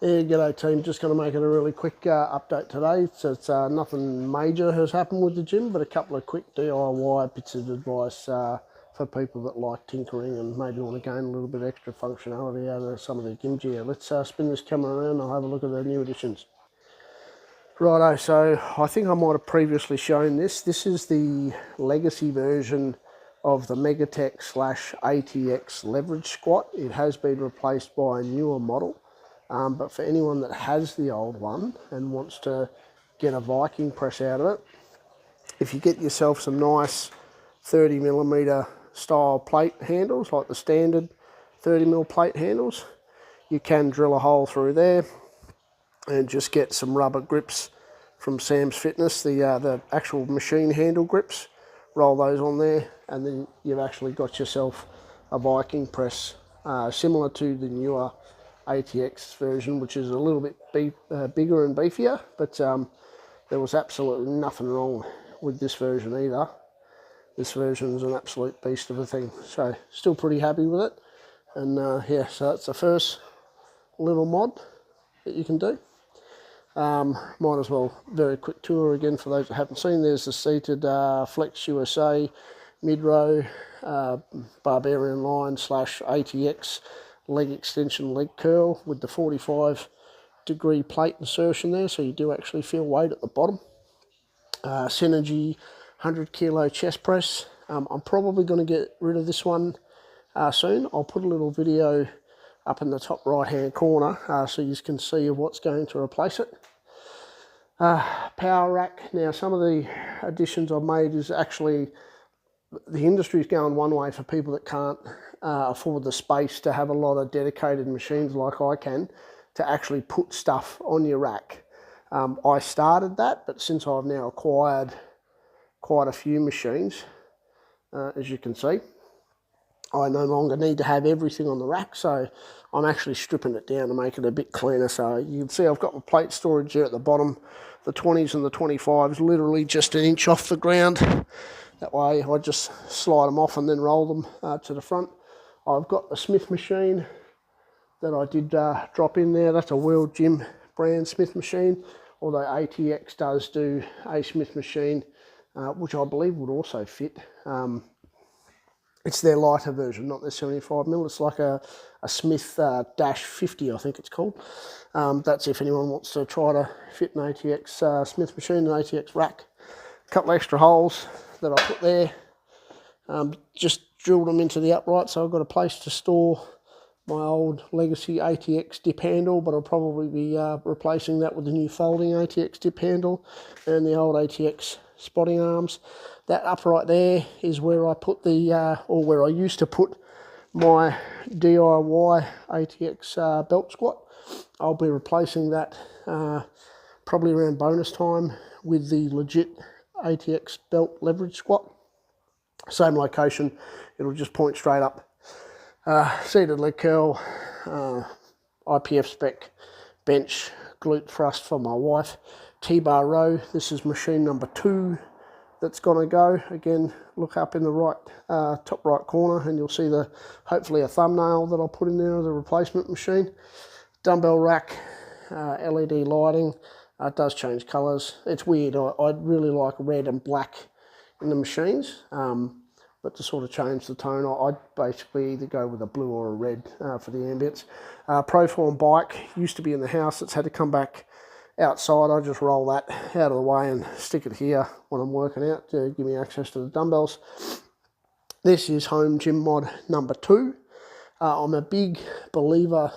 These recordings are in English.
Yeah, g'day team, just going to make it a really quick update today. So it's nothing major has happened with the gym, but a couple of quick DIY bits of advice for people that like tinkering and maybe want to gain a little bit extra functionality out of some of their gym gear. Let's spin this camera around and I'll have a look at the new additions. Righto, so I think I might have previously shown this. This is the legacy version of the Megatech / ATX leverage squat. It has been replaced by a newer model. But for anyone that has the old one and wants to get a Viking press out of it, if you get yourself some nice 30mm style plate handles, like the standard 30mm plate handles, you can drill a hole through there and just get some rubber grips from Sam's Fitness, the actual machine handle grips, roll those on there, and then you've actually got yourself a Viking press, similar to the newer ATX version, which is a little bit bigger and beefier, but there was absolutely nothing wrong with this version either. This version is an absolute beast of a thing, so still pretty happy with it. And yeah, so that's the first little mod that you can do. Might as well, very quick tour again for those that haven't seen. There's the seated Flex USA mid-row Barbarian line / ATX leg extension leg curl with the 45-degree plate insertion there, so you do actually feel weight at the bottom. Synergy 100 kilo chest press. I'm probably going to get rid of this one soon. I'll put a little video up in the top right hand corner so you can see what's going to replace it. Power rack. Now some of the additions I've made is actually, the industry's going one way for people that can't afford the space to have a lot of dedicated machines like I can to actually put stuff on your rack. I started that, but since I've now acquired quite a few machines, as you can see, I no longer need to have everything on the rack, so I'm actually stripping it down to make it a bit cleaner. So you can see I've got my plate storage here at the bottom. The 20s and the 25s literally just an inch off the ground. That way I just slide them off and then roll them to the front. I've got the Smith machine that I did drop in there. That's a World Gym brand Smith machine, although ATX does do a Smith machine, which I believe would also fit. It's their lighter version, not their 75mm. It's like a Smith Dash 50, I think it's called. That's if anyone wants to try to fit an ATX Smith machine, an ATX rack. A couple extra holes that I put there. Just drilled them into the upright, so I've got a place to store my old legacy ATX dip handle, but I'll probably be replacing that with the new folding ATX dip handle and the old ATX spotting arms. That upright there is where I put the, or where I used to put my DIY ATX belt squat. I'll be replacing that probably around bonus time with the legit ATX belt leverage squat. Same location, it'll just point straight up. Seated leg curl, IPF spec bench, glute thrust for my wife. T-bar row, this is machine number 2 that's going to go. Again, look up in the right top right corner and you'll see hopefully a thumbnail that I'll put in there of the replacement machine. Dumbbell rack, LED lighting. It does change colours. It's weird. I really like red and black in the machines, but to sort of change the tone, I'd basically either go with a blue or a red for the ambience. Proform bike used to be in the house. It's had to come back outside. I just roll that out of the way and stick it here when I'm working out to give me access to the dumbbells. This is Home Gym mod number 2. I'm a big believer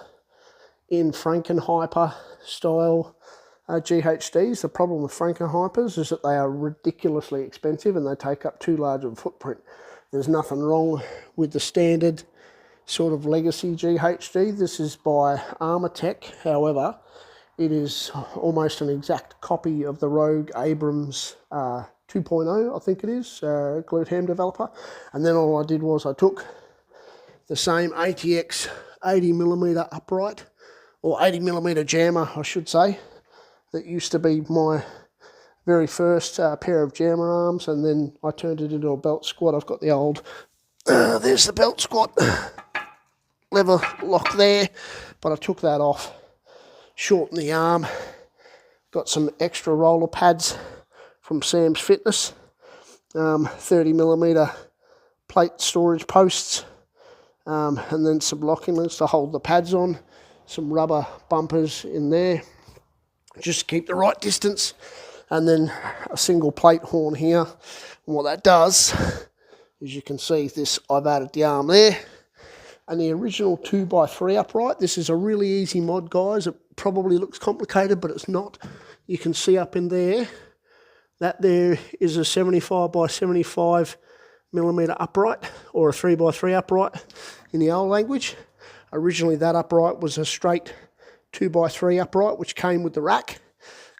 in Frankenhyper style GHDs. The problem with Frankenhypers is that they are ridiculously expensive and they take up too large of a footprint. There's nothing wrong with the standard sort of legacy GHD. This is by Armatech, however, it is almost an exact copy of the Rogue Abrams 2.0, I think it is, glute ham developer. And then all I did was I took the same ATX 80mm upright, or 80mm jammer, I should say, that used to be my very first pair of jammer arms, and then I turned it into a belt squat. I've got the old, there's the belt squat lever lock there, but I took that off, shorten the arm. Got some extra roller pads from Sam's Fitness, 30mm plate storage posts, and then some locking links to hold the pads on, some rubber bumpers in there just to keep the right distance, and then a single plate horn here. And what that does, as you can see, this, I've added the arm there, and the original 2x3 upright. This is a really easy mod, guys. It probably looks complicated, but it's not. You can see up in there, that there is a 75x75mm upright, or a 3x3 upright in the old language. Originally that upright was a straight 2x3 upright, which came with the rack,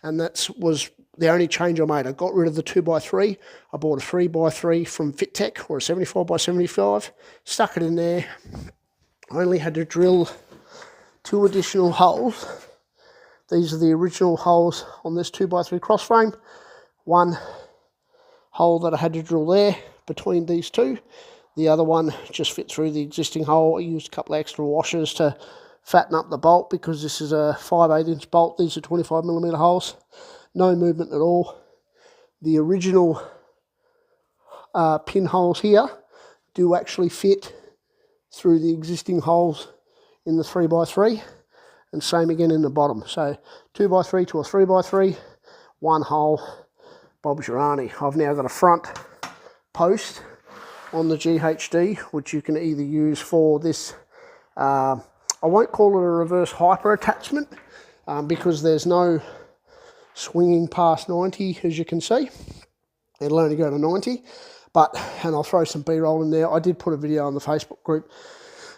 and that was the only change I made. I got rid of the 2x3. I bought a 3x3 from FitTech, or a 75x75, stuck it in there. I only had to drill 2 additional holes. These are the original holes on this 2x3 cross frame. One hole that I had to drill there between these two. The other one just fit through the existing hole. I used a couple of extra washers to fatten up the bolt because this is a 5/8" bolt. These are 25mm holes. No movement at all. The original pinholes here do actually fit through the existing holes in the 3x3, and same again in the bottom. So 2x3 to a 3x3, one hole, Bob's your auntie. I've now got a front post on the GHD, which you can either use for this, I won't call it a reverse hyper attachment, because there's no swinging past 90, as you can see. It'll only go to 90, and I'll throw some B-roll in there. I did put a video on the Facebook group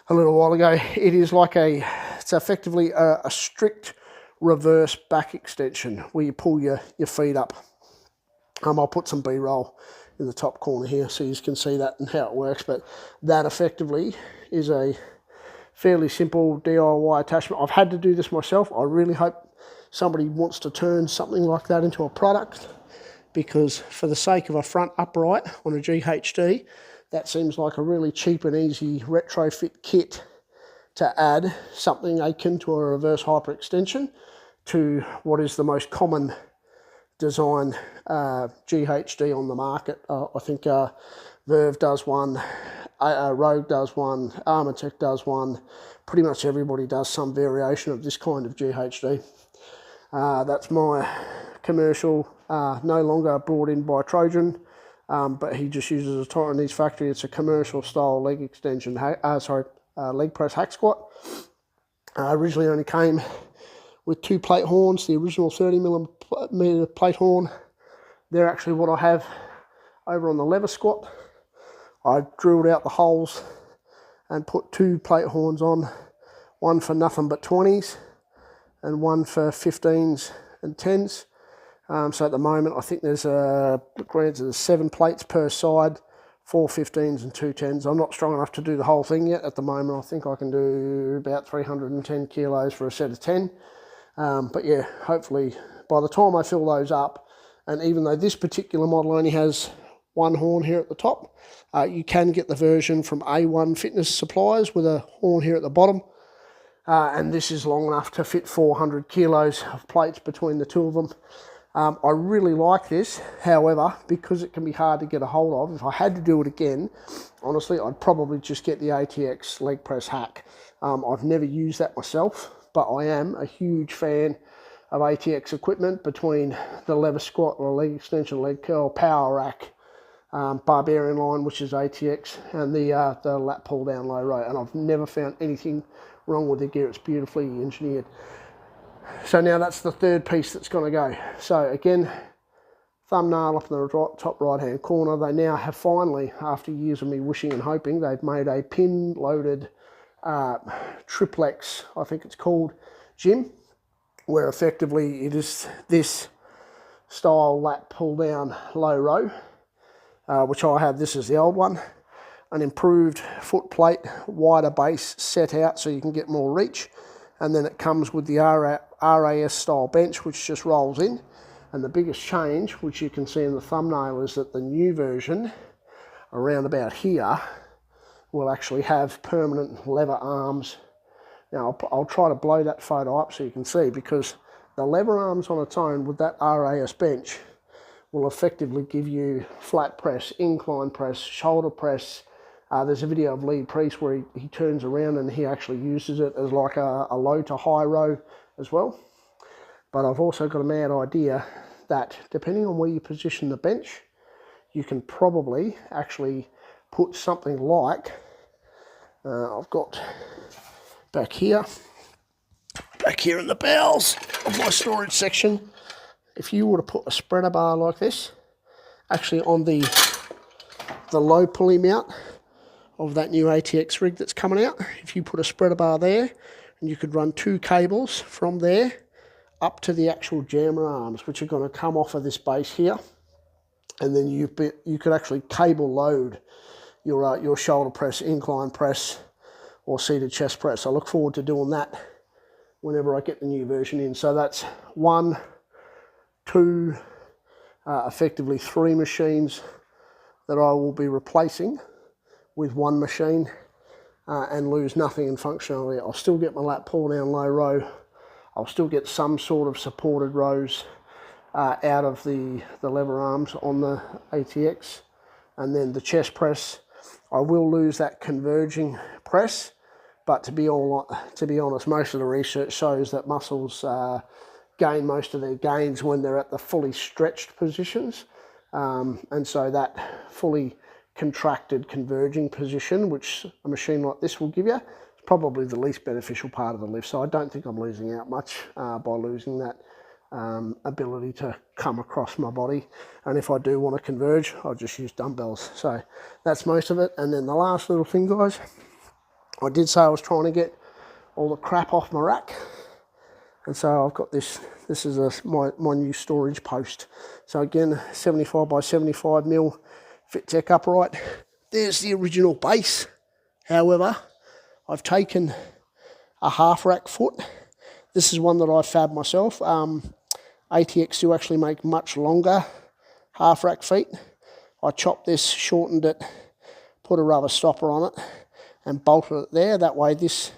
a little while ago. It is like it's effectively a strict reverse back extension where you pull your feet up. I'll put some B-roll in the top corner here so you can see that and how it works, but that effectively is a fairly simple DIY attachment. I've had to do this myself. I really hope somebody wants to turn something like that into a product, because for the sake of a front upright on a GHD, that seems like a really cheap and easy retrofit kit to add something akin to a reverse hyperextension to what is the most common design GHD on the market. I think Verve does one, Rogue does one, Armatech does one. Pretty much everybody does some variation of this kind of GHD. That's my commercial, no longer brought in by Trojan, but he just uses a in his factory. It's a commercial style leg extension, leg press hack squat. Originally only came with 2 plate horns, the original 30mm plate horn. They're actually what I have over on the lever squat. I drilled out the holes and put 2 plate horns on, one for nothing but 20s and one for 15s and 10s. So at the moment, I think there's 7 plates per side, 4 15s and 2 10s. I'm not strong enough to do the whole thing yet. At the moment, I think I can do about 310 kilos for a set of 10. But yeah, hopefully by the time I fill those up, and even though this particular model only has 1 horn here at the top, you can get the version from A1 Fitness Supplies with a horn here at the bottom. And this is long enough to fit 400 kilos of plates between the two of them. I really like this. However, because it can be hard to get a hold of, if I had to do it again, honestly, I'd probably just get the ATX leg press hack. I've never used that myself, but I am a huge fan of ATX equipment, between the lever squat or leg extension, leg curl, power rack, Barbarian line, which is ATX, and the lat pull down low row. And I've never found anything wrong with the gear. It's beautifully engineered. So now that's the third piece that's going to go. So again, thumbnail up in the top right hand corner. They now have finally, after years of me wishing and hoping, they've made a pin loaded triplex, I think it's called, gym, where effectively it is this style lat pull down low row, which I have. This is the old one. An improved foot plate, wider base set out so you can get more reach, and then it comes with the RAS style bench, which just rolls in. And the biggest change, which you can see in the thumbnail, is that the new version around about here will actually have permanent lever arms Now I'll try to blow that photo up so you can see, because the lever arms on its own with that RAS bench will effectively give you flat press, incline press, shoulder press. There's a video of Lee Priest where he turns around and he actually uses it as like a low to high row as well. But I've also got a mad idea that depending on where you position the bench, you can probably actually put something like, I've got back here in the bowels of my storage section, if you were to put a spreader bar like this, actually on the low pulley mount of that new ATX rig that's coming out, if you put a spreader bar there, and you could run 2 cables from there up to the actual jammer arms, which are going to come off of this base here, and then you could actually cable load your shoulder press, incline press, or seated chest press. I look forward to doing that whenever I get the new version in. So that's 1, 2, effectively 3 machines that I will be replacing with 1 machine, and lose nothing in functionality. I'll still get my lat pull down low row. I'll still get some sort of supported rows out of the lever arms on the ATX, and then the chest press, I will lose that converging press. But to be honest, most of the research shows that muscles gain most of their gains when they're at the fully stretched positions, and so that fully contracted converging position, which a machine like this will give you, is probably the least beneficial part of the lift. So I don't think I'm losing out much by losing that ability to come across my body. And if I do want to converge, I'll just use dumbbells. So that's most of it. And then the last little thing, guys, I did say I was trying to get all the crap off my rack, and so I've got this. This is my new storage post. So again, 75 by 75 mil FitTech upright. There's the original base. However, I've taken a half rack foot. This is one that I fabbed myself. ATX do actually make much longer half rack feet. I chopped this, shortened it, put a rubber stopper on it, and bolted it there. That way this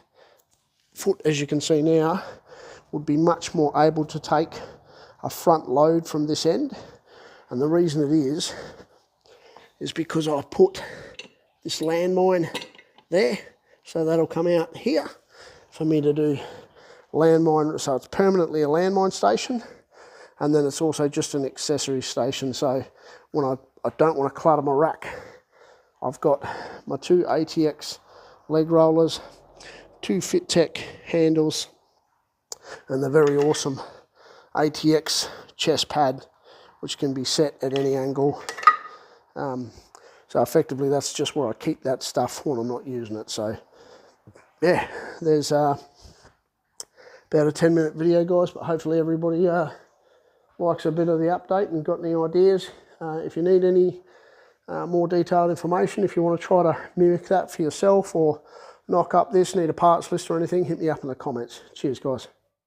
foot, as you can see now, would be much more able to take a front load from this end. And the reason it is because I've put this landmine there, so that'll come out here for me to do landmine. So it's permanently a landmine station, and then it's also just an accessory station. So when I don't want to clutter my rack, I've got my 2 ATX leg rollers, 2 FitTech handles, and the very awesome ATX chest pad, which can be set at any angle. So effectively that's just where I keep that stuff when I'm not using it. So yeah, there's about a 10-minute video, guys, but hopefully everybody likes a bit of the update and got any ideas. If you need any more detailed information, if you want to try to mimic that for yourself or knock up this, need a parts list or anything, hit me up in the comments. Cheers, guys.